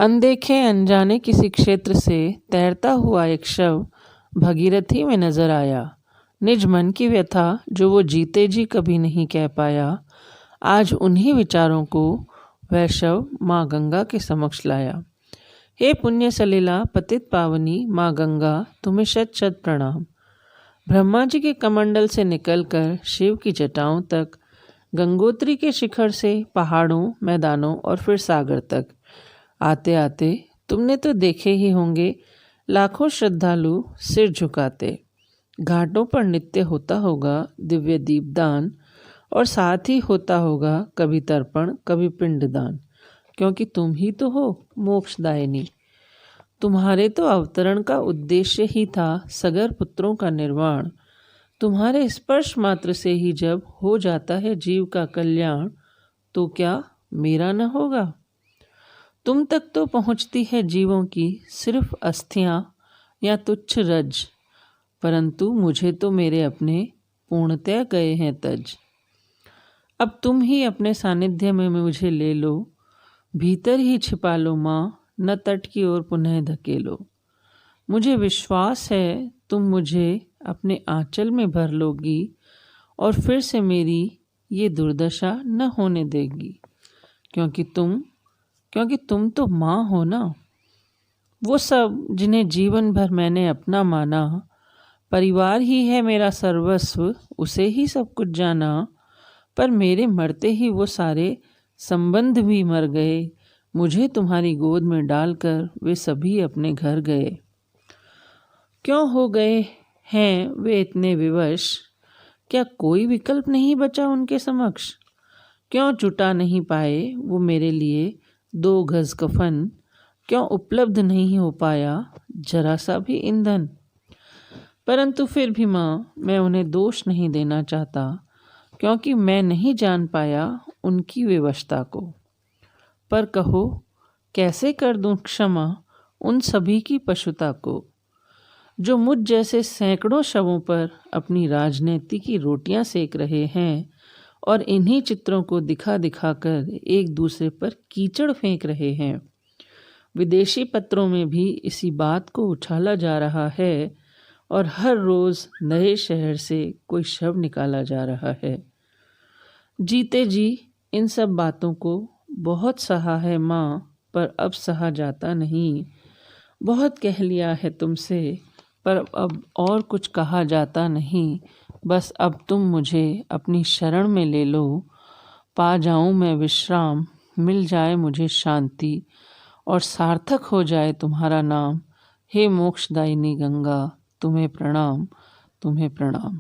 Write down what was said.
अनदेखे अनजाने किसी क्षेत्र से तैरता हुआ एक शव भगीरथी में नजर आया। निज मन की व्यथा जो वो जीते जी कभी नहीं कह पाया, आज उन्हीं विचारों को वह शव माँ गंगा के समक्ष लाया। हे पुण्य सलिला पतित पावनी माँ गंगा, तुम्हें शत शत प्रणाम। ब्रह्मा जी के कमंडल से निकलकर शिव की जटाओं तक, गंगोत्री के शिखर से पहाड़ों, मैदानों और फिर सागर तक आते आते तुमने तो देखे ही होंगे लाखों श्रद्धालु सिर झुकाते। घाटों पर नित्य होता होगा दिव्य दीपदान, और साथ ही होता होगा कभी तर्पण कभी पिंडदान, क्योंकि तुम ही तो हो मोक्षदायिनी। तुम्हारे तो अवतरण का उद्देश्य ही था सगर पुत्रों का निर्वाण। तुम्हारे स्पर्श मात्र से ही जब हो जाता है जीव का कल्याण, तो क्या मेरा न होगा। तुम तक तो पहुँचती है जीवों की सिर्फ अस्थियाँ या तुच्छ रज, परंतु मुझे तो मेरे अपने पूर्णतया गए हैं तज। अब तुम ही अपने सानिध्य में मुझे ले लो, भीतर ही छिपा लो माँ, न तट की ओर पुनः धकेलो। मुझे विश्वास है तुम मुझे अपने आंचल में भर लोगी और फिर से मेरी ये दुर्दशा न होने देगी, क्योंकि तुम तो माँ हो ना। वो सब जिन्हें जीवन भर मैंने अपना माना, परिवार ही है मेरा सर्वस्व, उसे ही सब कुछ जाना। पर मेरे मरते ही वो सारे संबंध भी मर गए, मुझे तुम्हारी गोद में डालकर वे सभी अपने घर गए। क्यों हो गए हैं वे इतने विवश, क्या कोई विकल्प नहीं बचा उनके समक्ष। क्यों जुटा नहीं पाए वो मेरे लिए 2 गज कफन, क्यों उपलब्ध नहीं हो पाया जरा सा भी ईंधन। परंतु फिर भी माँ, मैं उन्हें दोष नहीं देना चाहता, क्योंकि मैं नहीं जान पाया उनकी विवशता को। पर कहो कैसे कर दूं क्षमा उन सभी की पशुता को, जो मुझ जैसे सैकड़ों शवों पर अपनी राजनीति की रोटियां सेक रहे हैं और इन्हीं चित्रों को दिखा दिखा कर एक दूसरे पर कीचड़ फेंक रहे हैं। विदेशी पत्रों में भी इसी बात को उछाला जा रहा है और हर रोज़ नए शहर से कोई शव निकाला जा रहा है। जीते जी इन सब बातों को बहुत सहा है माँ, पर अब सहा जाता नहीं। बहुत कह लिया है तुमसे, पर अब और कुछ कहा जाता नहीं। बस अब तुम मुझे अपनी शरण में ले लो, पा जाऊं मैं विश्राम, मिल जाए मुझे शांति और सार्थक हो जाए तुम्हारा नाम। हे मोक्षदायिनी गंगा, तुम्हें प्रणाम, तुम्हें प्रणाम।